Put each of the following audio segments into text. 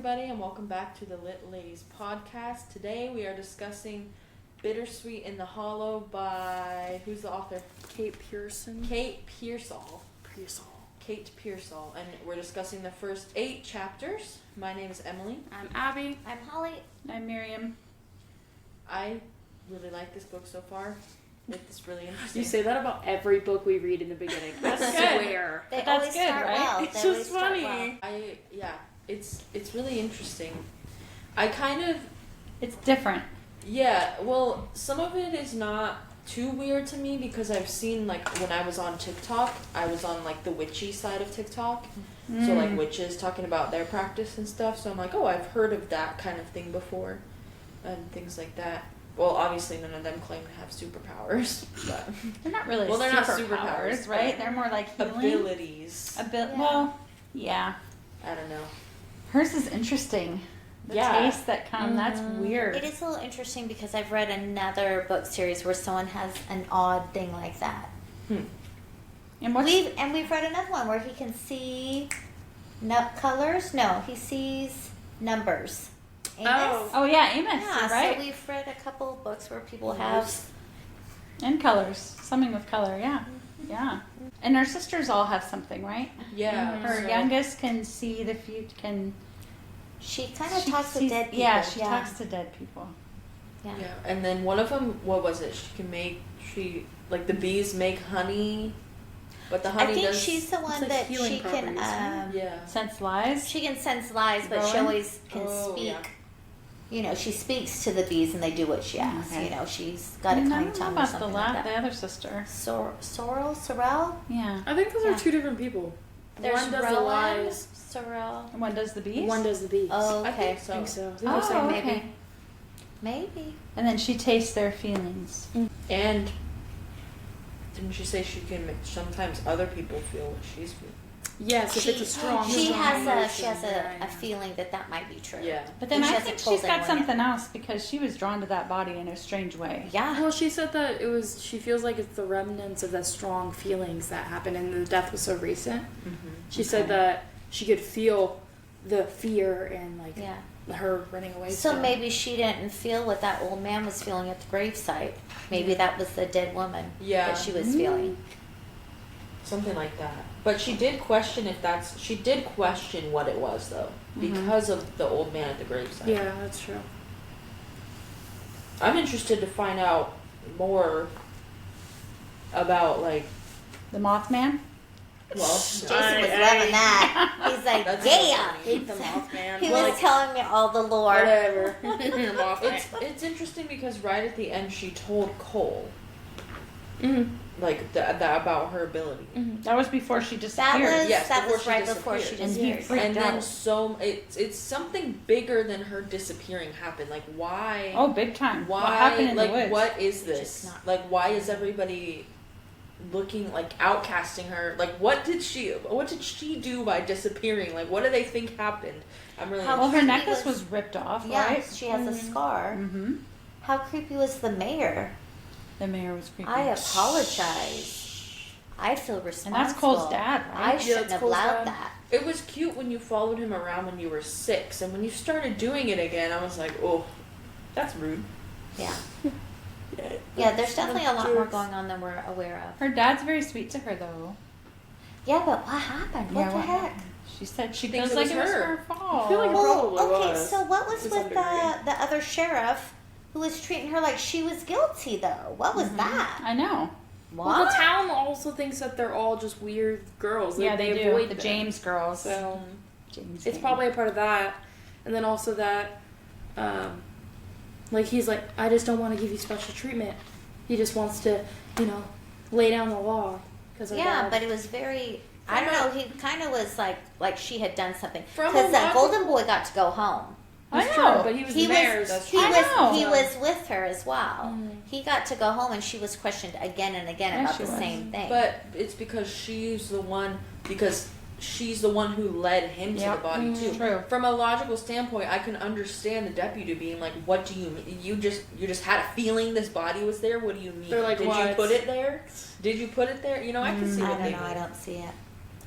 everybody, and welcome back to the Lit Ladies podcast. Today we are discussing Bittersweet in the Hollow by, who's the author? Kate Pearsall. Kate Pearsall. Kate Pearsall. And we're discussing the first 8 chapters. My name is Emily. I'm Abby. I'm Holly. I'm Miriam. I really like this book so far. It's really interesting. You say that about every book we read in the beginning. I swear. They But always that's good, start right? well. It's They always just start funny. well. It's really interesting. It's different. Yeah, well, some of it is not too weird to me because I've seen, like, when I was on TikTok, I was on, like, the witchy side of TikTok. So, like, witches talking about their practice and stuff. So I'm like, oh, I've heard of that kind of thing before and things like that. Well, obviously none of them claim to have superpowers, but They're not really Well, they're not superpowers, superpowers, right? but They're more like healing. abilities. Yeah. Well, yeah. I don't know. Hers is interesting. The Yeah. taste that comes, that's weird. It is a little interesting because I've read another book series where someone has an odd thing like that. And what's We've read another one where he can see colors. No, he sees numbers. Amos? Oh yeah, Amos, Yeah, right? so we've read a couple of books where people have. And colors. Something with color, yeah. Yeah. And our sisters all have something, right? Yeah. Her so- youngest can see the future, She kind of she talks to sees- dead people. Yeah, she talks to dead people. Yeah. Yeah, and then one of them, what was it? The bees make honey, but the honey I think does... she's the one like that healing she can. properties, right? Yeah. Sense lies. She can sense lies, but she Rowan? always can Oh, speak. yeah. You know, she speaks to the bees and they do what she asks. Okay. You know, she's got a I kind don't know tongue or about something the like the that. other sister. Sorrel? Yeah. I think those Yeah. are 2 different people. There's One does the Rowan, lies. Sorrel. And one does the bees. One does the bees. Oh, I okay. think so. I think so. Oh, so okay. maybe. Maybe. And then she tastes their feelings. And didn't she say she can make sometimes other people feel what she's feeling? Yes, if it's a strong. She strong has emotion, a feeling that might be true. Yeah. But then She I hasn't think told she's got anyone yet. something else because she was drawn to that body in a strange way. Yeah. Well, she said that she feels like it's the remnants of the strong feelings that happened, and the death was so recent. Mm-hmm. She said that she could feel the fear and like Yeah. her running away. So still. maybe she didn't feel what that old man was feeling at the gravesite. Maybe that was the dead woman Yeah. that she was feeling. Something like that. But she did question what it was, though, because of the old man at the gravesite. Yeah, that's true. I'm interested to find out more about, like, The Mothman? well, Jason was loving that. He's like, That's yeah. funny. Hate the Mothman. He was telling me all the lore. Whatever. Your Mothman. it's interesting because right at the end she told Cole, Mm-hmm. like, about her ability. That was before she That disappeared. was Yes, that before was she right before she disappeared. And he disappeared. freaked And then out. it's something bigger than her disappearing happened. Like, why? Oh, big time. Why? What happened in like, the woods? what is Just this? not- Like, why is everybody looking like outcasting her? Like, what did she do by disappearing? Like, what do they think happened? I'm really. How- Well, her She necklace was- was ripped off, Yeah, right? she has a scar. Mm-hmm. How creepy was the mayor? The mayor was creepy. I apologize. I feel responsible. And that's Cole's dad, right? I shouldn't that's have Cole's allowed dad. that. It was cute when you followed him around when you were 6, and when you started doing it again, I was like, oh, that's rude. Yeah. Yeah. Yeah, there's definitely a lot more Jerks. going on than we're aware of. Her dad's very sweet to her, though. Yeah, but what happened? What Yeah, the what heck? happened? She said she Thinks feels it like was it was her. her fault. I feel like it Well, probably okay, was, so what was to with some degree. the other sheriff who was treating her like she was guilty, though? What was that? I know. What? Well, the town also thinks that they're all just weird girls. Yeah, they do. avoid The them. James girls. So James it's gang. probably a part of that, and then also that, like he's like, I just don't want to give you special treatment. He just wants to, lay down the law because Yeah, but it was very. I don't know. He kind of was like she had done something From because a that logical- golden boy got to go home. I It's know. true, but he was He the mayor's. That's He true. know. was he was with her as well. Mm. He got to go home, and she was questioned again and again Yeah, about she the was. same thing. But it's because she's the one who led him to Yep. the body too. True. From a logical standpoint, I can understand the deputy being like, "What do you mean? You just had a feeling this body was there? What do you mean? They're like, did you "What?" put it there? Did you put it there? You know, I can see I what don't they know. mean. I don't see it.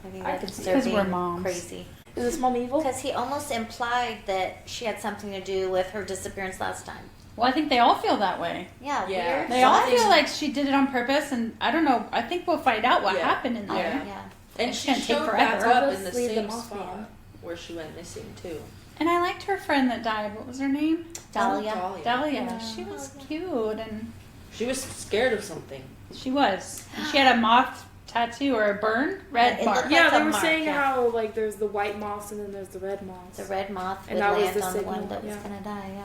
I think I that's could see they're because we're being moms. crazy. Is this mom evil? Because he almost implied that she had something to do with her disappearance last time. Well, I think they all feel that way. Yeah, Yeah. weird. They all Something- feel like she did it on purpose, and I don't know. I think we'll find out what Yeah. happened in there. Yeah. Yeah. And It's she gonna take showed forever. back up in the Obviously, the same Mothman. spot where she went missing too. And I liked her friend that died. What was her name? Dahlia. Dahlia. Yeah. She was cute, and She was scared of something. she was. And she had a moth tattoo or a burn, red It mark. looked Yeah, like they a were mark, saying yeah. how like there's the white moths and then there's the red moths. The red moth And would that was land the on the signal, one that was yeah. gonna die. Yeah.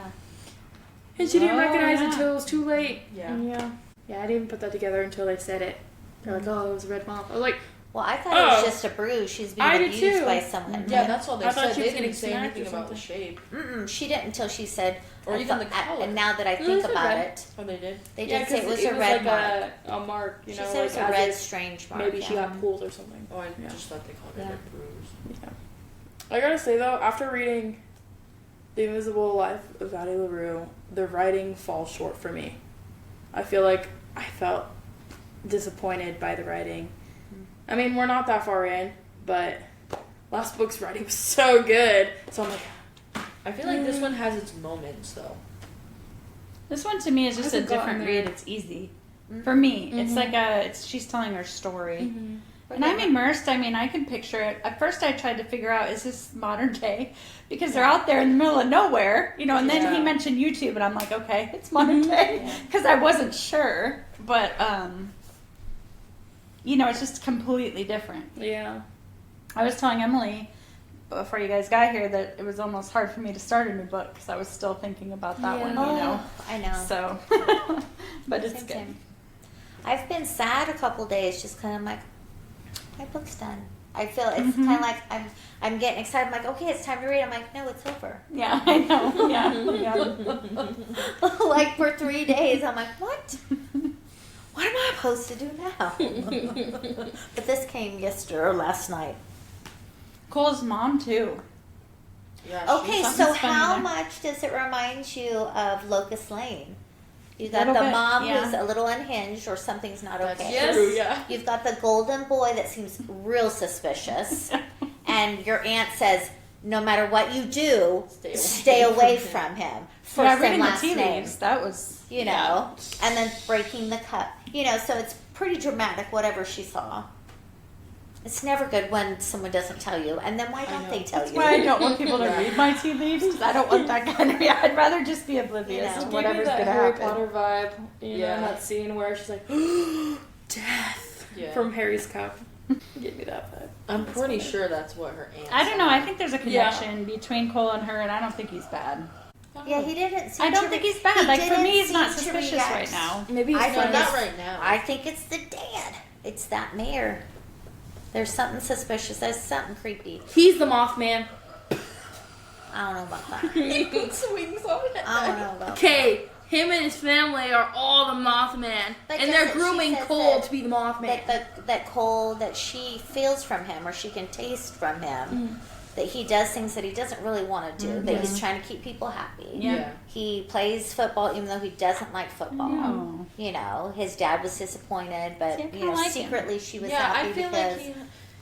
And she didn't Oh, recognize it yeah. until it was too late. Yeah. And yeah, I didn't even put that together until they said it. They're like, oh, it was a red moth. I was like, Well, I thought it was Oh. just a bruise. She's being I did abused too. by someone. Yeah, that's all they I thought said. she They was didn't getting say smacked anything or about the something. shape. She didn't until she said. Or I even thought- the color. And now that I It think was a about red. it, Oh, they did? they yeah, did say it 'cause was a red mark. like a mark, you She know, said it was like a as red if strange mark. maybe yeah. she got pulled or something. Oh, I Yeah. just thought they called it Yeah. a bruise. Yeah. I gotta say though, after reading The Invisible Life of Addie LaRue, the writing falls short for me. I feel like I felt disappointed by the writing. I mean, we're not that far in, but last book's writing was so good. So I'm like, I feel like this one has its moments though. This one to me is just a Hasn't gotten different there. read. It's easy. For me, it's Mhm. like she's telling her story. mm-hmm. And I'm immersed. I mean, I can picture it. At first, I tried to figure out, is this modern day? Because they're out there in the middle of nowhere, you know. And then he Yeah. mentioned YouTube, and I'm like, okay, it's modern day, Yeah. because I wasn't sure. But you know, it's just completely different. Yeah. I was telling Emily before you guys got here that it was almost hard for me to start a new book because I was still thinking about that one, you know. I know. So, but it's Same, good. same. I've been sad a couple days, just kind of like, my book's done. I feel it's kind of like I'm getting excited. I'm like, okay, it's time to read. I'm like, no, it's over. Yeah, I know. Yeah. Like for 3 days, I'm like, what? What am I supposed to do now? But this came yesterday or last night. Cole's mom too. Yeah, Okay, something's so funny how there. much does it remind you of Locust Lane? You got the Little bit, mom yeah. who's a little unhinged or something's not That's okay. true, yeah. You've got the golden boy that seems real suspicious. And your aunt says, no matter what you do, stay away from him. First Yeah, and reading the last tea name. leaves. That was You know, and then breaking the cup. You know, so it's pretty dramatic, whatever she saw. It's never good when someone doesn't tell you. And then why don't know. they tell That's you? why I don't want people to read my tea leaves because I don't want that kind of. Yeah, I'd rather just be oblivious You know. to Give me whatever's that gonna Harry happen. Potter vibe, you know, Yeah. in that scene where she's like, death Yeah. from Harry's cup. Give me that vibe. I'm pretty sure that's what her aunt I don't know. said. I think there's a connection between Cole and her, and I don't think he's bad. Yeah, he didn't seem I don't to think re- he's bad. he Like for didn't me, he's not seem to suspicious react. right now. Maybe he's I No, think not it's- right now. I think it's the dad. It's that mayor. There's something suspicious. There's something creepy. He's the Mothman. I don't know about that. He puts wings on it. I don't know about that. Okay, him and his family are all the Mothman, But and they're doesn't she grooming says Cole that- to be the Mothman. That Cole, that she feels from him or she can taste from him, that he does things that he doesn't really want to do, that he's trying to keep people happy. Yeah. He plays football even though he doesn't like football. know. You know, his dad was disappointed, but See, I you kinda know, like him. secretly she was Yeah, happy I feel because like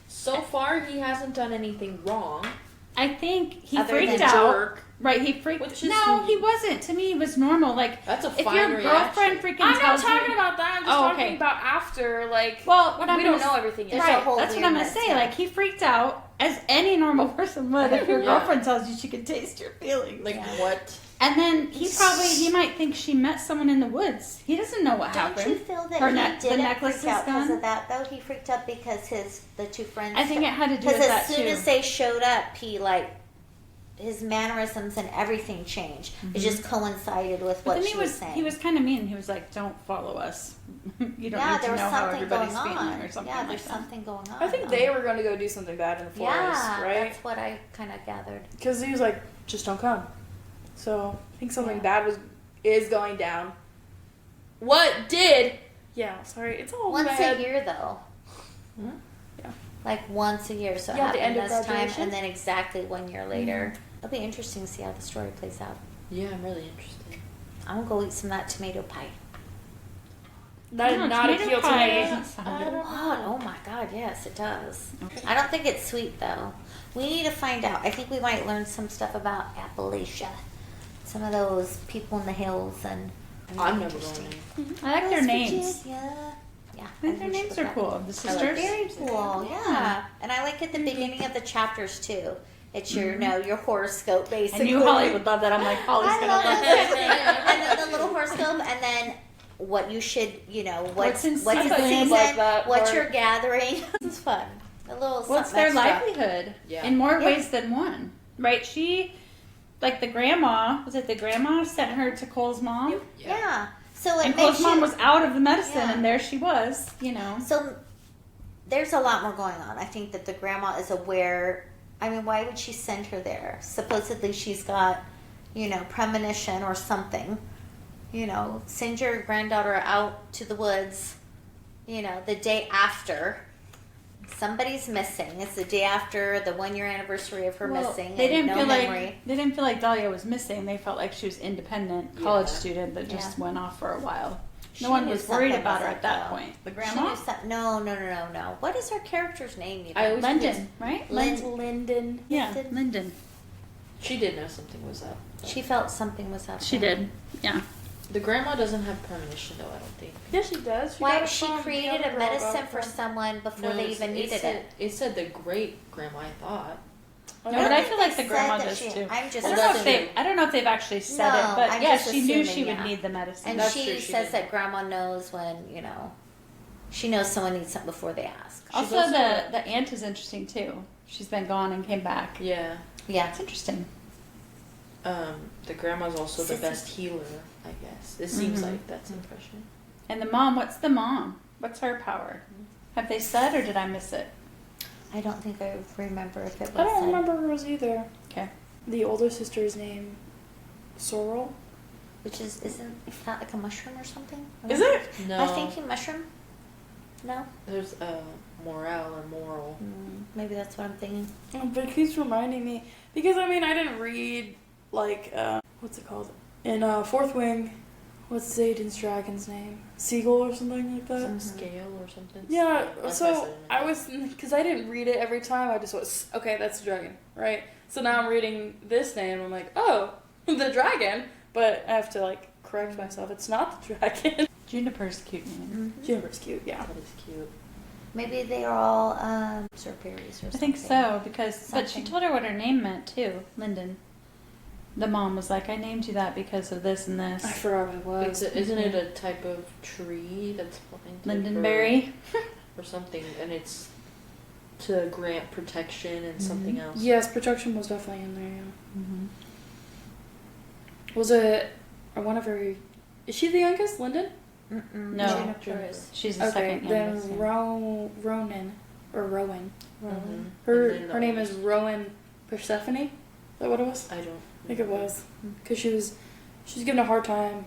so far he hasn't done anything wrong. I think he Other freaked than out. jerk. Right, he freaked. Which is- No, he wasn't. To me, he was normal. Like That's a if fine your girlfriend reaction. freaking I'm not tells talking you. about that. I'm just Oh, talking okay. about after, like, Well, what I'm we gonna don't know everything yet. There's a Right, whole that's what I'm gonna weirdness, say. yeah. Like he freaked out, as any normal person would. If your Yeah. girlfriend tells you she can taste your feelings, Like Yeah. what? and then he might think she met someone in the woods. He doesn't know what Don't happened. you feel that Her he the didn't necklace freak out is because gone? of that though? He freaked out because the two friends. I think it had to do because with as that soon too. as they showed up, he like his mannerisms and everything changed. It just coincided with But what then she was saying. he was kind of mean. He was like, "Don't follow us. You don't yeah, need there to was know how something everybody's going feeling on. or something Yeah, like there's that." something going on. I think they were going to go do something bad in the forest, Yeah, right? that's what I kind of gathered. Because he was like, just don't come. So I think something bad is going down. What did? Yeah, sorry, it's all Once bad. a year though. Hmm? Yeah. Like once a year, so it Yeah, the happened end of this time, graduation? and then exactly 1 year later. It'll be interesting to see how the story plays out. Yeah, I'm really interested. I'm gonna go eat some of that tomato pie. That did not tomato appeal to pie me. doesn't sound good. Oh my god, yes, it does. I don't think it's sweet though. We need to find out. I think we might learn some stuff about Appalachia. Some of those people in the hills and. I'm never going in. I like their West names. Virginia. Yeah, I think their we should names look are that cool. up. The sisters. Very cool, yeah. And I like at the beginning of the chapters too. It's your your horoscope I basically. knew Holly would love that. I'm like, Holly's I gonna love love it. this. And then the little horoscope, and then what you should, What's in what's season. the I thought you'd season, like that what part. you're gathering. This is fun. A little What's something their extra. livelihood? Yeah. In more Yeah. ways than one, right? Like the grandma, was it the grandma sent her to Cole's mom? Yeah. So it And makes Cole's mom was out of the medicine, Yeah. and there she was, So there's a lot more going on. I think that the grandma is aware. I mean, why would she send her there? Supposedly she's got, premonition or something. Send your granddaughter out to the woods, the day after. Somebody's missing. It's the day after the 1 year anniversary of her missing. They and didn't no feel memory. like they didn't feel like Dahlia was missing. They felt like she was independent college Yeah. student that just Yeah. went off for a while. She No one knew was worried something about her wasn't at that though. point. The She grandma, knew no. What is her character's name even? I always Lyndon, right? Lyndon. Yeah, Lyndon. Lyndon. She did know something was up. She felt something was up. She there. did. Yeah. The grandma doesn't have premonition though, I don't think. Yeah, she does. Why got it she from the created other a girl medicine got it for from- someone before they it's- even needed said, it? It said the great grandma, I thought. No, don't but I think feel like they the said grandma that does she- too. I'm just I don't know if assuming. I don't know if they've actually said No, it, but I'm yeah, just she knew she assuming, would yeah. need the medicine. And That's she true, she says did. that grandma knows when, she knows someone needs something before they ask. Also, also- the aunt is interesting too. She's been gone and came back. Yeah. Yeah. It's interesting. The grandma's also the Sissy. best healer, I guess. It seems Mhm. like that's the impression. And the mom, what's the mom? What's her power? Have they said, or did I miss it? I don't think I remember if it was. I don't said. remember hers either. Okay. The older sister's name, Sorrel. Which isn't that like a mushroom or something? Is it? No. I think mushroom. No. There's morale or moral. Maybe that's what I'm thinking. Oh, but it keeps reminding me because I didn't read what's it called in Fourth Wing. What's Zayden's dragon's name? Seagull or something like that. Some scale or something. Yeah, That's so what I I was, because I didn't read it every time, I just was, okay, that's the dragon, right? So now I'm reading this name, I'm like, oh, the dragon, but I have to, correct myself, it's not the dragon. Juniper's a cute name. Juniper's cute, yeah. That is cute. Maybe they are all Serperius or something. I think so, because, but she Something. told her what her name meant too, Lyndon. The mom was like, I named you that because of this and I this. forgot what it was. Isn't it a type of tree that's planted Lindenberry. or something, and it's to grant protection and something else? Yes, protection was definitely in there, yeah. Mm-hmm. Was it, or one of her, is she the youngest, Lyndon? No. Juniper is. She's the Okay, second then youngest. Ronan, or Rowan. Mhm. Her And then her name the- is Rowan Persephone. Is that what it was? I don't. I think it was, because she's giving a hard time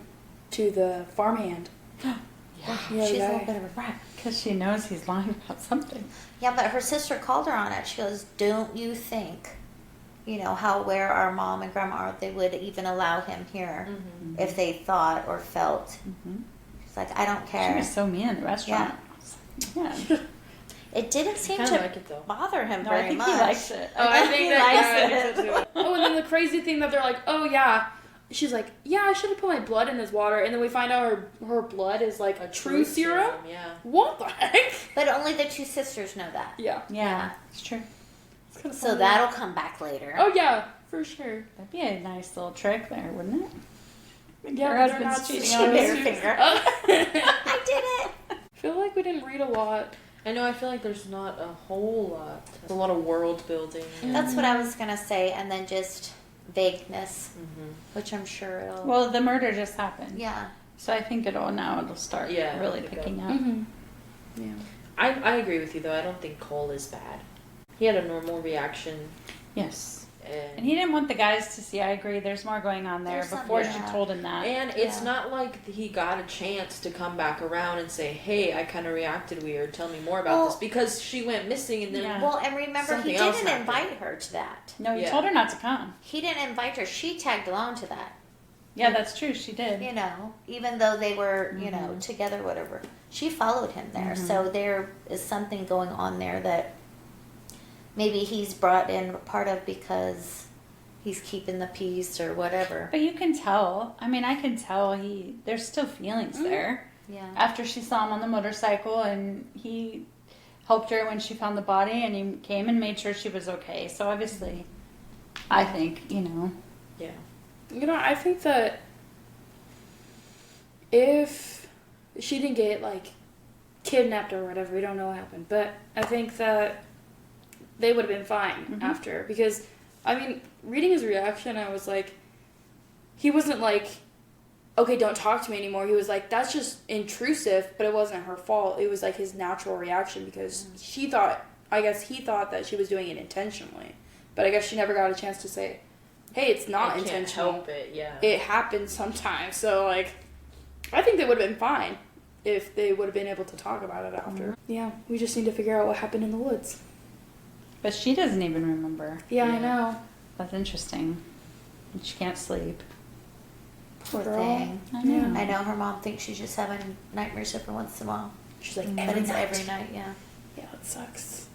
to the farmhand. Yeah. Yeah, She's a yeah. little bit of a brat. Because she knows he's lying about something. Yeah, but her sister called her on it. She goes, "Don't you think, how aware our mom and grandma are, they would even allow him here Mm-hmm. if they thought or felt." Mm-hmm. She's like, "I don't She care." was so mean in the restaurant. Yeah. It didn't seem Kind to of like it though. bother him No, very I think much. he likes it. Oh, I think He that likes yeah, I it. think so too. Oh, and then the crazy thing that they're like, oh yeah, she's like, yeah, I should have put my blood in this water, and then we find out her blood is like a true serum. Yeah. What the heck? But only the two sisters know that. Yeah, Yeah, it's true. it's kind of So that'll come back later. Oh yeah, for sure. That'd be a nice little trick there, wouldn't it? Yeah, Her but they're husband's not cheating She on bit us. her finger. I I did it. feel like we didn't read a lot. I know. I feel like there's not a whole lot. There's a lot of world building. That's what I was gonna say, and then just vagueness, Mm-hmm. which I'm sure it'll. Well, the murder just happened. yeah. So I think it'll start Yeah, really it'll pick picking up. up. Mm-hmm. Yeah. I agree with you though. I don't think Cole is bad. He had a normal reaction, Yes. and And he didn't want the guys to see. I agree. There's more going on there There's before something, she yeah. told him that. it's Yeah. not like he got a chance to come back around and say, "Hey, I kind of reacted weird. Tell me more about Well- this," because she went missing, and then Yeah. Well, and remember, Something he else didn't happened. invite her to that. No, he Yeah. told her not to come. He didn't invite her. She tagged along to that. Yeah, that's true. She did. You know, even though they were, you know, together, whatever. She followed him there. So there is something going on there that maybe he's brought in part of because he's keeping the peace or whatever. But you can tell. I mean, I can tell there's still feelings there. Yeah. After she saw him on the motorcycle and he helped her when she found the body and he came and made sure she was okay. So obviously, I think, you know. Yeah. You know, I think that if she didn't get, like, kidnapped or whatever, we don't know what happened, but I think that they would have been fine after, because, I mean, reading his reaction, I was like, he wasn't like, okay, don't talk to me anymore. He was like, that's just intrusive, but it wasn't her fault. It was, like, his natural reaction, because he thought that she was doing it intentionally, but I guess she never got a chance to say, hey, it's not I can't intentional. help it, yeah. It happens sometimes. So, like, I think they would have been fine if they would have been able to talk about it after. Yeah, we just need to figure out what happened in the woods. But she doesn't even remember. Yeah, I Yeah. know. That's interesting. And she can't sleep. Poor Girl. thing. I know. I know her mom thinks she's just having nightmares every once in a while. She's like, But every it's night. every night, yeah. Yeah, it sucks.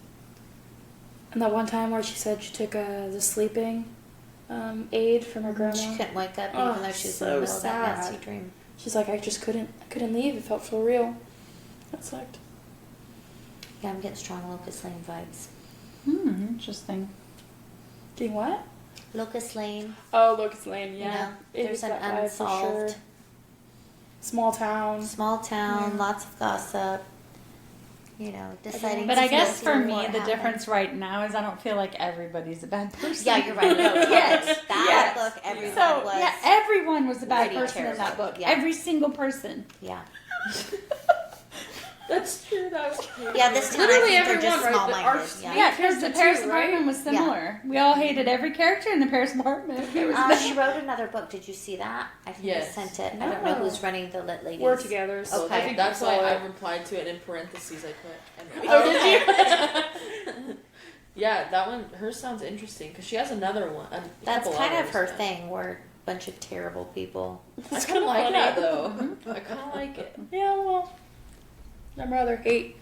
And that one time where she said she took the sleeping aid from her grandma. She couldn't wake up Oh, even though she was so in the middle of that sad. nasty dream. She's like, I couldn't leave. It felt so real. That sucked. Yeah, I'm getting strong Locust Lane vibes. Interesting. Getting what? Locust Lane, Oh, Locust Lane, you yeah. know, It there's hits an that vibe for unsolved sure. Small town. small town, Yeah. lots of gossip. You know, deciding. But to I guess go for through me, what the happened. difference right now is I don't feel like everybody's a bad person. Yeah, you're right. No, Yes, that yes. book, everyone So, was. yeah, everyone was a bad pretty person in that terrible, book. yeah. Every single person. Yeah. That's true, that was crazy. Yeah, this town Literally I think they're just everyone, right? The small-minded. arcs- Yeah. Yeah, because the character Paris too, right? apartment was similar. We all hated every character in the Paris apartment. There was She wrote another book. Did you see that? I think Yes. I sent it. I don't know No. who's running the Lit Ladies. We're together. So Okay. I think That's we why saw I it. replied to it in parentheses. I put. Oh, did you? Yeah, that one. Hers sounds interesting because she has another one. That's couple kind of others her now. thing. We're a bunch of terrible people. I kind of like funny. that though. I kind of like it. Yeah, well, I'd rather hate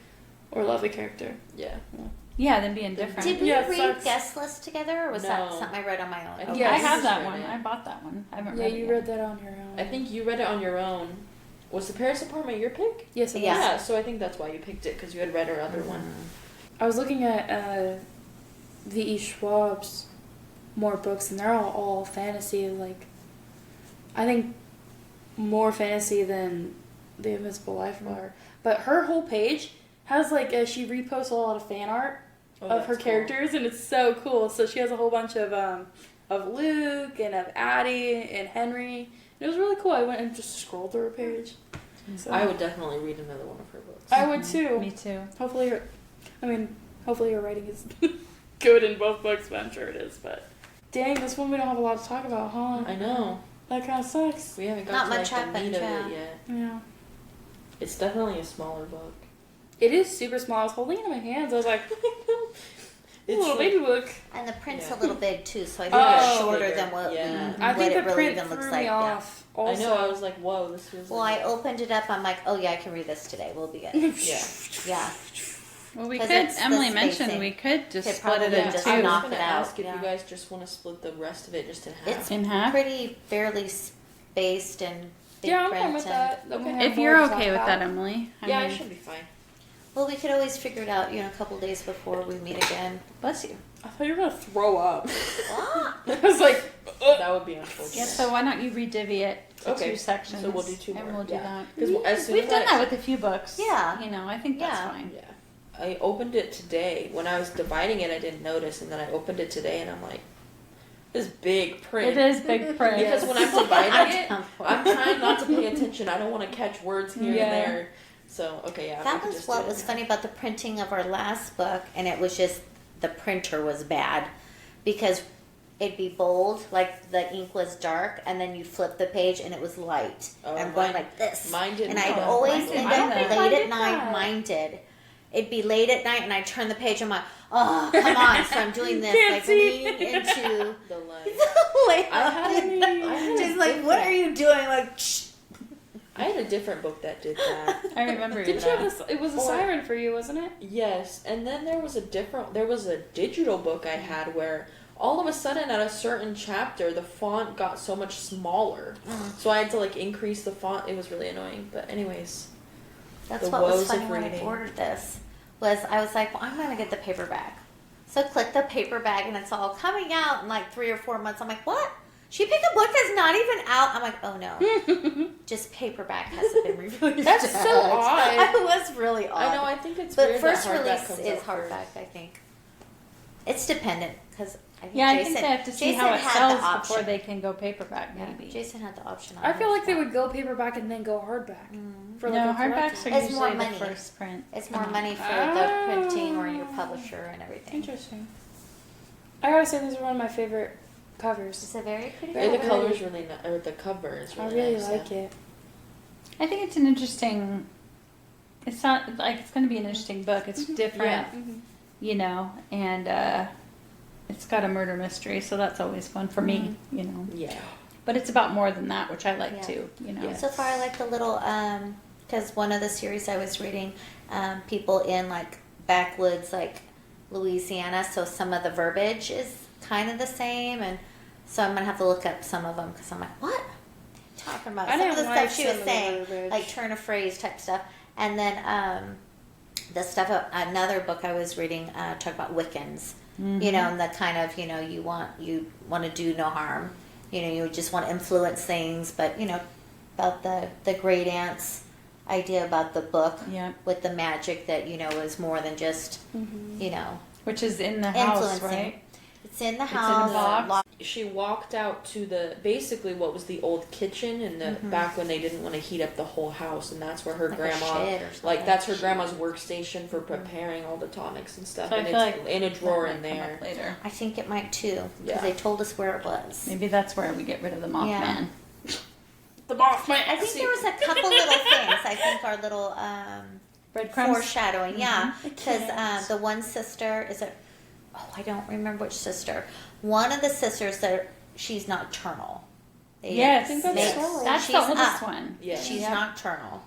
or love a character. Yeah. Yeah, than being different. Did we Yeah, it read sucks. Guest List together, or was that No. something I read on my own? I think Okay. Yes. I have that Read one. it. I bought that one. I haven't Yeah, read it you yet. read that on your own. I think you read it on your own. Was the Paris apartment your pick? Yes, it Yeah. was. Yeah. So I think that's why you picked it because you had read her other one. I was looking at V.E. Schwab's more books, and they're all fantasy. Like, I think more fantasy than The Invisible Life are. But her whole page has like she reposts a lot of fan art Oh, of her that's cool. characters, and it's so cool. So she has a whole bunch of Luke and of Addie and Henry. It was really cool. I went and just scrolled through her page. So I would definitely read another one of her books. I would too. Me too. Hopefully her writing is good in both books, but I'm sure it is. But dang, this one we don't have a lot to talk about, huh? I know. That kind of sucks. We haven't got Not to much like, the happened, meat of yeah. it yet. Yeah. It's definitely a smaller book. It is super small. I was holding it in my hands. I was like, It's little like- baby book. And the print's Yeah. a little big too, so I think Oh. it's shorter Bigger. than what, Yeah. I what think it the really print even threw looks me like. Yeah. off. Also. I know. I was like, whoa, this feels. Well, like I opened it up. I'm like, oh yeah, I can read this today. We'll be good. Yeah. Yeah. Well, we 'Cause could. it's the Emily mentioned spacing. we could just Could split it probably in just two. I was knock gonna it out, ask if yeah. you guys just want to split the rest of it just in half. It's In half? pretty fairly spaced and big Yeah, I'm print fine with and- that. Then we'll have If more you're to talk okay with about. that, Emily. yeah, I mean, should be fine. Well, we could always figure it out, a couple days before we meet again. Bless you. I thought you were gonna throw up. Ah. I was like, ugh. That would be unfortunate. Yeah. So why don't you redivvy it to Okay, two sections? so we'll do two and more, we'll do yeah. that. Because as soon We've as done I, that with a few books. Yeah. I think that's Yeah. fine. Yeah. I opened it today. When I was dividing it, I didn't notice, and then I opened it today, and I'm like, this big print. It is big print. Because when I'm dividing it, down for it. I'm trying not to pay attention. I don't want to catch words here Yeah. and there. So, okay, yeah. That we could was just do what it was now. funny about the printing of our last book, and it was just the printer was bad because it'd be bold, like the ink was dark, and then you flip the page and it was light. Oh, and I'm going mine- like this. Mine didn't. And I'd do that. always Mine didn't end do I don't up that. think mine late did at night, that. mine did. it'd be late at night, and I'd turn the page. I'm like, oh, come on! So I'm doing this, Can't like see. leaning into The light. the way. I had Just a like, what are you doing? Like, shh. I had a different book that did that. I remember Did you that. have this? It was a Or- siren for you, wasn't it? Yes, and then there was a digital book I had where all of a sudden at a certain chapter the font got so much smaller. So I had to like increase the font. It was really annoying. But anyways, That's The what was woes funny of when I reading. ordered this. I was like, well, I'm gonna get the paperback. So click the paperback, and it's all coming out in like 3 or 4 months. I'm like, what? She picked a book that's not even out. I'm like, oh no, just paperback hasn't been reviewed. That's yet. so odd. It was really odd. I know. I think it's but weird first that hardback release comes is out hardback. first. I think it's dependent because I think Yeah, I Jason, think they have to see Jason how it had sells the option. before they can go paperback, Yeah, maybe. Jason had the option. On I feel his like they one. would go paperback and then go hardback. For No, like a hardbacks collector. are It's more usually the money. first print. It's more money for Oh. the printing or your publisher and everything. Interesting. I gotta say, these are one of my favorite covers. It's a very pretty. And the cover. color's really nice, or the cover is I really really nice. like yeah. it. I think it's an interesting. It's not like it's going to be an interesting book. It's different, you know, and it's got a murder mystery, so that's always fun for me, you know. Yeah. But it's about more than that, which I like Yeah. too, you know. Yeah. So far, I like the little because one of the series I was reading, people in like backwoods, like Louisiana. So some of the verbiage is kind of the same, and so I'm gonna have to look up some of them because I'm like, what? Talking about I some of the didn't like stuff she some was of the saying, verbiage. like turn of phrase type stuff, and then the stuff. Another book I was reading talked about Wiccans. You know, and the kind of you want to do no harm. You know, you just want to influence things, but about the great aunt's idea about the book Yeah. with the magic that is more than just Which is in the house, influencing. right? It's in the in a house. box. locked- She walked out to basically what was the old kitchen in the back when they didn't want to heat up the whole house, and that's where her Like a grandma, shed or something. like that's her grandma's workstation for preparing all the tonics and stuff, So I and feel it's like in a drawer that in might come there. up later. I think it might too, because Yeah. they told us where it was. Maybe that's where we get rid of the Mothman. Yeah. The Mothman. I think there was a couple little things. I think our little Breadcrumbs. foreshadowing, yeah, I because can't. the one sister is it. Oh, I don't remember which sister. One of the sisters that she's nocturnal. They Yes, I think that's make- Sorrel. That's she's the oldest up. one. Yeah. She's Yep. nocturnal,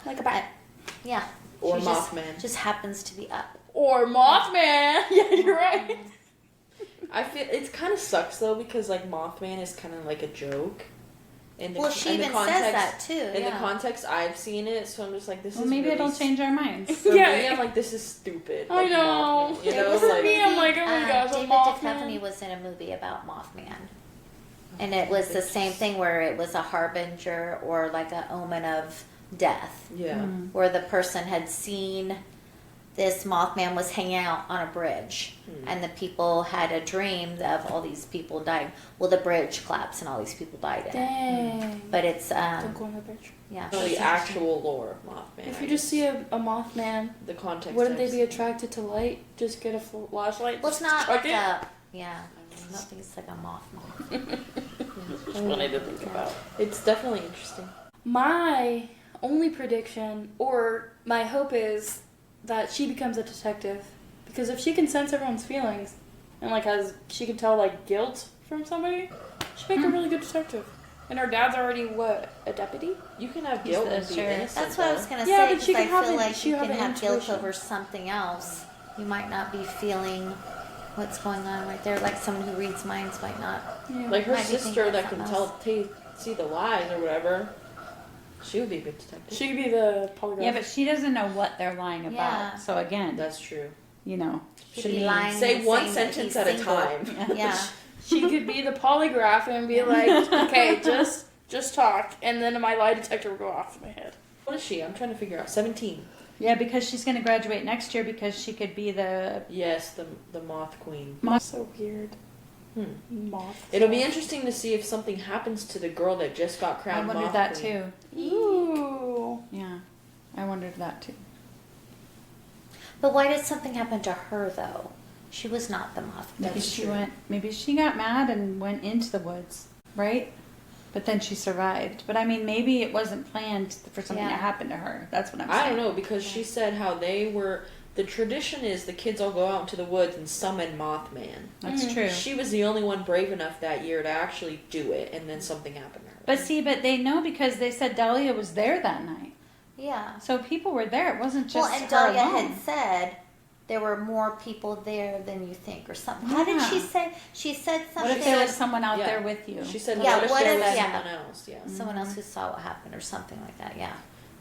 Like a bat. Yeah. Or She Mothman. Just happens to be up. Or Mothman. Yeah, you're right. I feel it kind of sucks though because like Mothman is kind of like a joke. In the, Well, she in the even context, says that too. In yeah. the context I've seen it, so I'm just like, this Well, is maybe really it'll change our minds. For Yeah. me, I'm like, this is stupid. I like, know. Mothman, you There know, was For a like, me, I'm like, oh my gosh, a David Mothman. Duchovny was in a movie about Mothman. And it was the same thing where it was a harbinger or like an omen of death. yeah. Where the person had seen this Mothman was hanging out on a bridge. And the people had a dream of all these people dying. Well, the bridge collapsed and all these people died in it. Dang. But it's, Don't go on the bridge. yeah. No, the actual lore of Mothman. If you just see a Mothman, the context, wouldn't I've they be seen. attracted to light? Just get a flashlight. Well, it's just not chuck like it? a, yeah. I don't think it's like a Mothman. It's funny to think about. It's definitely interesting. My only prediction, or my hope, is that she becomes a detective. Because if she can sense everyone's feelings, and like she can tell like guilt from somebody, she'd make a really good detective. And her dad's already a deputy? You can have He's guilt the and be sheriff. innocent. That's what I was though. going to Yeah, say, but she because I can have feel an- like she you have can an have guilt intuition. over something else. You might not be feeling what's going on right there. Like someone who reads minds might not. Yeah. Like her Might be sister thinking that can something see the lies or whatever. She would be a good detective. She could be the polygraph. Yeah, but she doesn't know what they're lying about. Yeah. So again, That's true. you know, She'd she be lying Say and one saying that sentence he's at a single. time. Yeah. She could be the polygraph and be like, okay, just talk, and then my lie detector will go off in my head. What is she? I'm trying to figure out. 17. Yeah, because she's going to graduate next year because she could be the Yes, the Moth Queen. That's so weird. Moth. It'll be interesting to see if something happens to the girl that just got I crowned wondered Moth that Queen. too. Ooh. Yeah. I wondered that too. But why did something happen to her though? She was not the moth. Maybe she got mad and went into the woods, right? But then she survived. But I mean, maybe it wasn't planned for something Yeah. to happen to her. That's what I'm saying. I don't know because she said how they were the tradition is the kids all go out into the woods and summon Mothman. That's true. She was the only one brave enough that year to actually do it, and then something happened to her. But they know because they said Dahlia was there that night. Yeah. So people were there. It wasn't just Well, and her Dahlia alone. had said there were more people there than you think, or something. How did she Yeah. say? She said something. What if there was someone out Yeah. there with you? She said, Yeah, what if what there if- was yeah. someone else? Yeah. Someone else who saw what happened, or something like that. Yeah.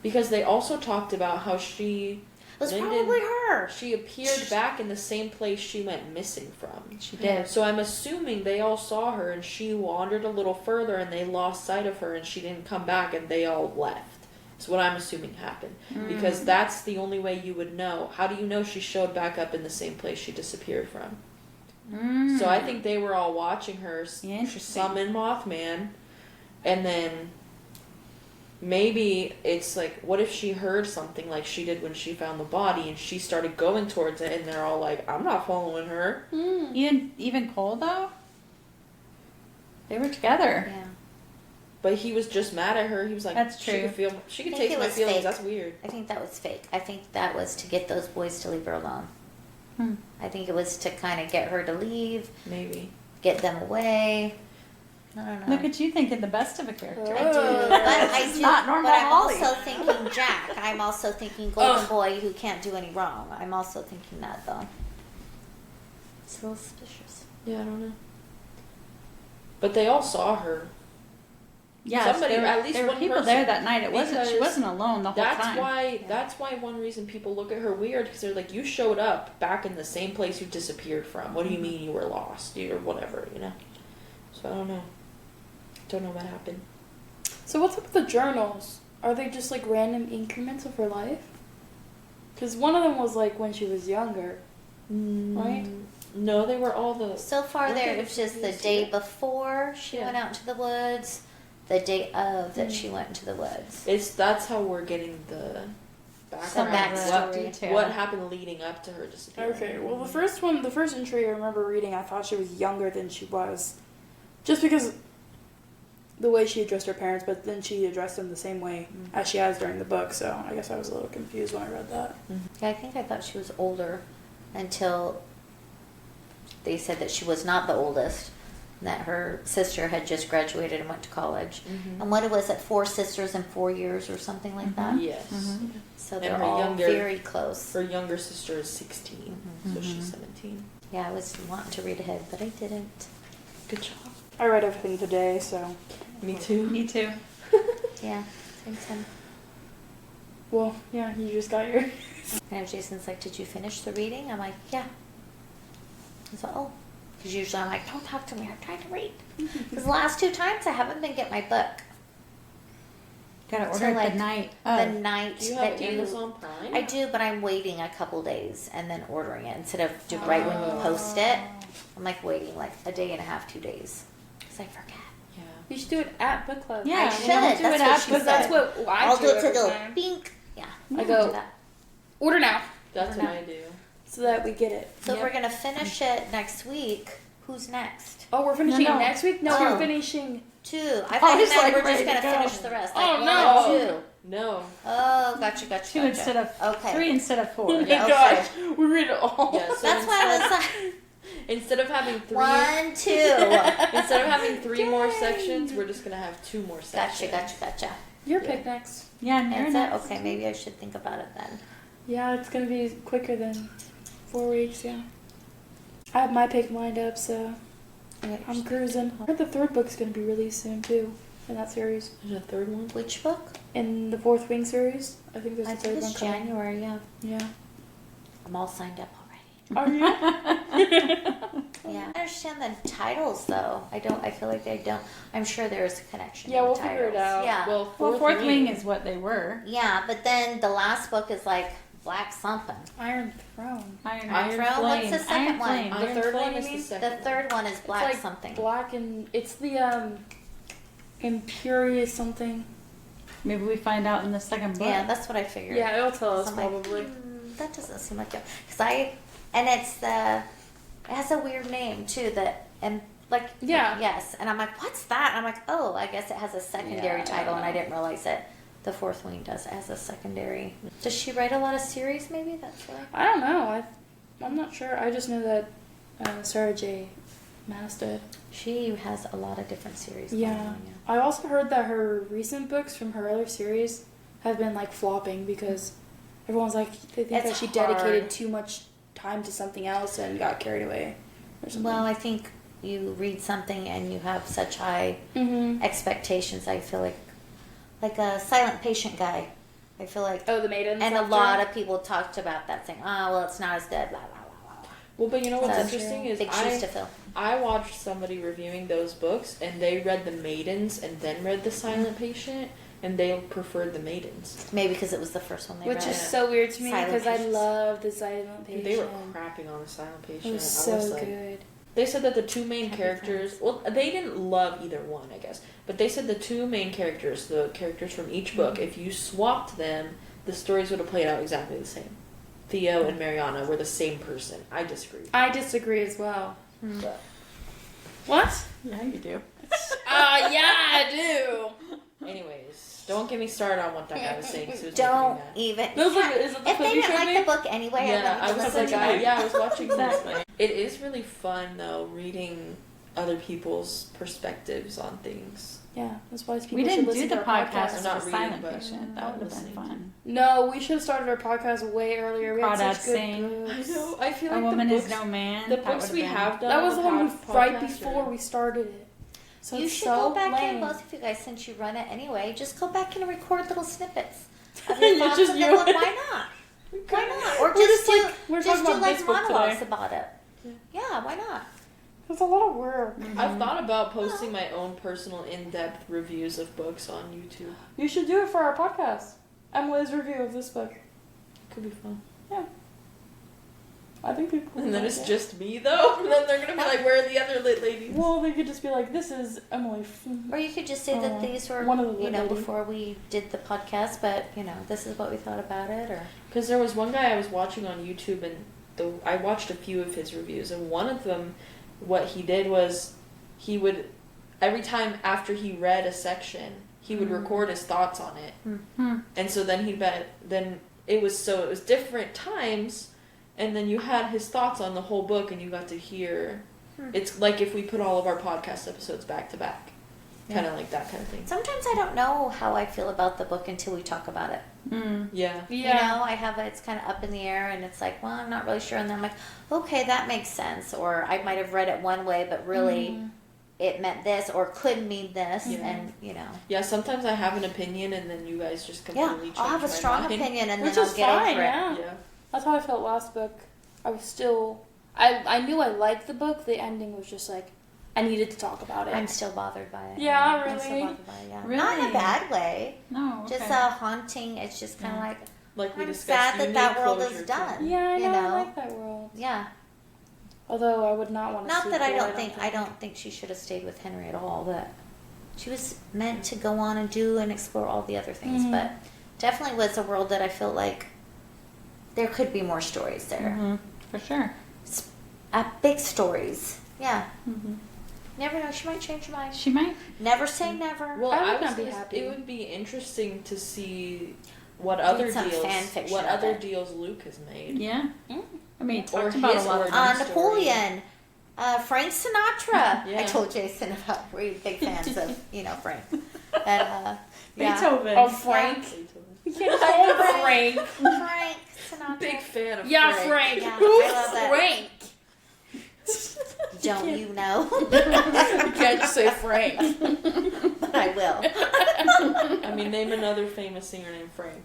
Because they also talked about how she... It was Lyndon- probably her. She appeared back in the same place she went missing from. She did. So I'm assuming they all saw her and she wandered a little further and they lost sight of her and she didn't come back and they all left. That's what I'm assuming happened. Because that's the only way you would know. How do you know she showed back up in the same place she disappeared from? So I think they were all watching her Interesting. summon Mothman, and then maybe it's like, what if she heard something like she did when she found the body and she started going towards it and they're all like, I'm not following her. Even Cole though. They were together. Yeah. But he was just mad at her. He was like, That's She true. could feel. She could I think taste it my was feelings. fake. That's weird. I think that was fake. I think that was to get those boys to leave her alone. I think it was to kind of get her to leave, Maybe. get them away. I don't know. Look at you thinking the best of a character. I do, but I It's do. not normal But I'm Holly. also thinking Jack. I'm also thinking Golden Boy who can't do any wrong. I'm also thinking that though. It's a little suspicious. Yeah, I don't know. But they all saw her. Yeah, Somebody- there, at least there were one people person, there that night. She because wasn't alone the whole That's time. why. That's why one reason people look at her weird, because they're like, you showed up back in the same place you disappeared from. What do you mean you were lost or whatever? You know. So I don't know. Don't know what happened. So what's up with the journals? Are they just like random increments of her life? Because one of them was like when she was younger, right? No, they were all the. So far, Look there at it was it. just the day before she Yeah. went out into the woods, the day of that she went into the woods. That's how we're getting the Some background. backstory. detail. What happened leading up to her disappearing? Okay, well the first entry I remember reading, I thought she was younger than she was. Just because the way she addressed her parents, but then she addressed them the same way as she has during the book, so I guess I was a little confused when I read that. Yeah, I think I thought she was older until they said that she was not the oldest, and that her sister had just graduated and went to college. And what was it, 4 sisters in 4 years or something like that? Yes. So And they're her all younger- very close. Her younger sister is 16, so she's 17. Yeah, I was wanting to read ahead, but I didn't. Good job. I read everything today, so Me too. Me too. Yeah, same. well, yeah, you just got your And Jason's like, did you finish the reading? I'm like, yeah. He's like, oh. Because usually I'm like, don't talk to me, I'm trying to read. Because the last 2 times I haven't been getting my book. Gotta order So, it like, the night. The of. night Do you that have you... Amazon Prime? I do, but I'm waiting a couple days and then ordering it. Instead of right when you post it, I'm like waiting like a day and a half, 2 days. Because I forget. Yeah. You should do it at book club. Yeah, I we should. don't do That's it what after she Because said. that's what I I'll do do it to every go time. bink. Yeah. I do go, that. order now, That's Order what now. I do. so that we get it. So if Yep. we're going to finish it next week, who's next? Oh, we're finishing No. next week? No, Oh. we're finishing. 2. I I thought you was meant like we're just ready going to to go. finish the rest. Oh, Like no. 1 or 2. No. Oh, gotcha. 2 instead of Okay. 3 instead of 4. Oh my Yeah, gosh, we read it all. Yeah, so That's why I was like, instead of having 3 1, 2. instead of having 3 more sections, we're just gonna have 2 more sections. Gotcha. Your Yeah. pick next. Yeah, and you're That's it? next. Okay, maybe I should think about it then. Yeah, it's gonna be quicker than 4 weeks. Yeah, I have my pick lined up, so I'm cruising. I heard the 3rd book's gonna be released soon too, in that series. There's a 3rd one. Which book? In the 4th Wing series, I think there's I a think 3rd one it's coming. January, yeah. Yeah. I'm all signed up already. Are you? Yeah. I understand the titles though. I feel like I don't. I'm sure there's a connection. Yeah, in the we'll figure it titles. out. Yeah. Well, Well, fourth wing is what they were. Yeah, but then the last book is like Black something. Iron Throne. Iron Throne? Flame. What's the second Iron one? Flame. the Iron 3rd one Flame, is you the mean? second. The third one is Black it's like something. Black and it's the Imperious something. Maybe we find out in the second book. Yeah, that's what I figured. Yeah, it'll tell us So I'm like, probably. That doesn't seem like it. And it has a weird name too. Yeah. Yes, and I'm like, what's that? And I'm like, oh, I guess it has a secondary Yeah, I title, don't and I know. didn't realize it. the Fourth Wing does as a secondary. Does she write a lot of series? Maybe that's why. I don't know. I'm not sure. I just know that Sarah J. Maas did. She has a lot of different series. Yeah. Going on, I also heard that her recent books from her other series have been like flopping because everyone's like they think that she dedicated too much time to something else and got carried away or something. Well, I think you read something and you have such high expectations. I feel like a Silent Patient guy. I feel like the Maidens. and a lot of people talked about that saying, "Oh, well, it's not as good." Blah blah blah blah. Well, but you know what's So, interesting is big shoes to fill. I watched somebody reviewing those books, and they read The Maidens and then read The Silent Patient, and they preferred The Maidens. Maybe because it was the first one they Which read. is so weird to me Silent because I Patients. love the Silent Patient. They were crapping on The Silent Patient. It was I was so like, good. They said that the two main characters, well, they didn't love either one, I guess, but they said the two main characters, the characters from each book, if you swapped them, the stories would have played out exactly the same. Theo and Mariana were the same person. I disagree. I disagree as well. But, What? Yeah, you do. Yeah, I do. anyways, don't get me started on what that guy was saying. 'Cause it was Don't making me even. Is it the If clip they you didn't showed like me? the book anyway, mad. I Yeah, I wouldn't was listen like, to them. I was watching this. Exactly. It is really fun though, reading other people's perspectives on things. Yeah, that's why people We should didn't listen do the to our podcast Not for reading, Silent but Patient. That would have listening been to. fun. No, we should have started our podcast way earlier. We had Crawdad such good Sing. I books. know. I feel A like Woman the is books, No Man. the that books would've we been- have done. That was the one right podcast before are- we started it. So You it's should so go back lame. in, both of you guys, since you run it anyway. Just go back and record little snippets of your It's thoughts just of the you. book. Why not? Why not? Or We're just just do like- we're just talking do about like this book monologues today. about it. Yeah, why not? It's a lot of work. I've thought about posting my own personal in-depth reviews of books on YouTube. You should do it for our podcast. Emily's review of this book. Could be fun. I think people. And then would it's like it. just me though. And then they're gonna be like, "Where are the other lit ladies?" Well, they could just be like, "This is Emily." Or you could just say that these were, one of the you know, ladies. before we did the podcast, but, you know, this is what we thought about it, or... Because there was one guy I was watching on YouTube, and I watched a few of his reviews, and one of them, what he did was, he would, every time after he read a section, he would record his thoughts on it, and so then it was different times, and then you had his thoughts on the whole book, and you got to hear. It's like if we put all of our podcast episodes back to back, kind of like that kind of thing. Sometimes I don't know how I feel about the book until we talk about it. Yeah. You know, it's kind of up in the air, and it's like, well, I'm not really sure. And then I'm like, okay, that makes sense. Or I might have read it one way, but really it meant this, or could mean this, and, you know. Yeah, sometimes I have an opinion, and then you guys just Yeah, completely change I'll have a my strong mind. opinion, and Which then is I'll get fine, over it. yeah. Yeah. That's how I felt last book. I was still. I knew I liked the book. The ending was just like, I needed to talk about it. I'm still bothered by it. Yeah, I'm still really? bothered by it, yeah. Really? Not in a bad way. No, okay. Just haunting. It's just kind of like, Like we I'm discussed, sad you that need world closure, is too. done. Yeah, I know. You know? I like that world. yeah. Although I would not want to. Not that I don't think she should have stayed with Henry at all, but she was meant to go on and do and explore all the other things, but definitely was a world that I feel like there could be more stories there. For sure. Big stories. Yeah. Never know, she might change her mind. She might. Never say never. Well, I would was not be gonna- happy. It would be interesting to see what other some deals, fan fiction what of other it. deals Luke has made. Yeah. I mean, he Or talked about a his lot of origin. Napoleon. Frank Sinatra. Yeah. I told Jason about we're big fans of, Frank. And, yeah. Beethoven. Oh, Frank. You can't call him Frank. Frank Sinatra. Big fan of Yeah, Frank. Frank. Yeah, Who's I love that. Frank? Don't you know? You can't just say Frank. But I will. I mean, name another famous singer named Frank.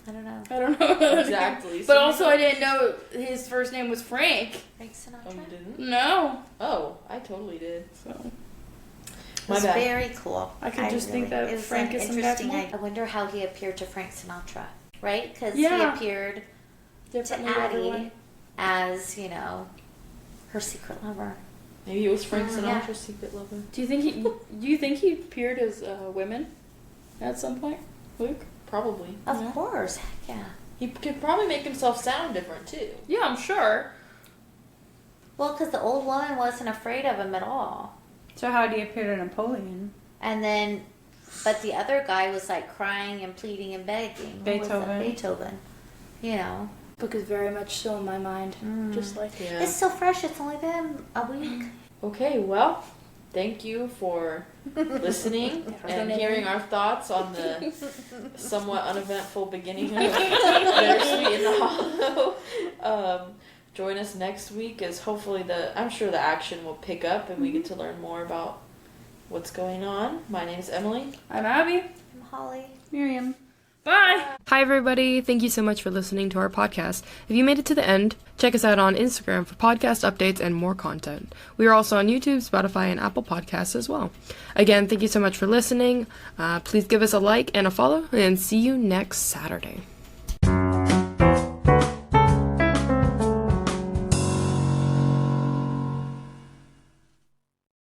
I don't know. I don't know. Exactly. But also, I didn't know his first name was Frank. Frank Oh, you Sinatra. didn't? No. Oh, I totally did. So It My was bad. very cool. I could just think that it was Frank an is some interesting. guy I wonder how he appeared to Frank Sinatra, right? Because Yeah. he appeared to differently to Addie everyone. as her secret lover. Maybe it was Frank Oh, Sinatra's yeah. secret lover. Do you think he appeared as women at some point, Luke? Probably. Of Yeah. course, heck yeah. He could probably make himself sound different too. Yeah, I'm sure. Well, because the old woman wasn't afraid of him at all, So how do you appear to Napoleon? and then But the other guy was like crying and pleading and begging. Who was that? Beethoven. Beethoven. You know. Book is very much still in my mind. Just like Yeah. It's still fresh. It's only been a week. Okay, well, thank you for listening and hearing our thoughts on the somewhat uneventful beginning of Bittersweet in the Hollow. Join us next week as hopefully I'm sure the action will pick up and we get to learn more about what's going on. My name is Emily. I'm Abby. I'm Holly. Miriam. Bye. Hi, everybody. Thank you so much for listening to our podcast. If you made it to the end, check us out on Instagram for podcast updates and more content. We are also on YouTube, Spotify, and Apple Podcasts as well. Again, thank you so much for listening. Please give us a like and a follow, and see you next Saturday.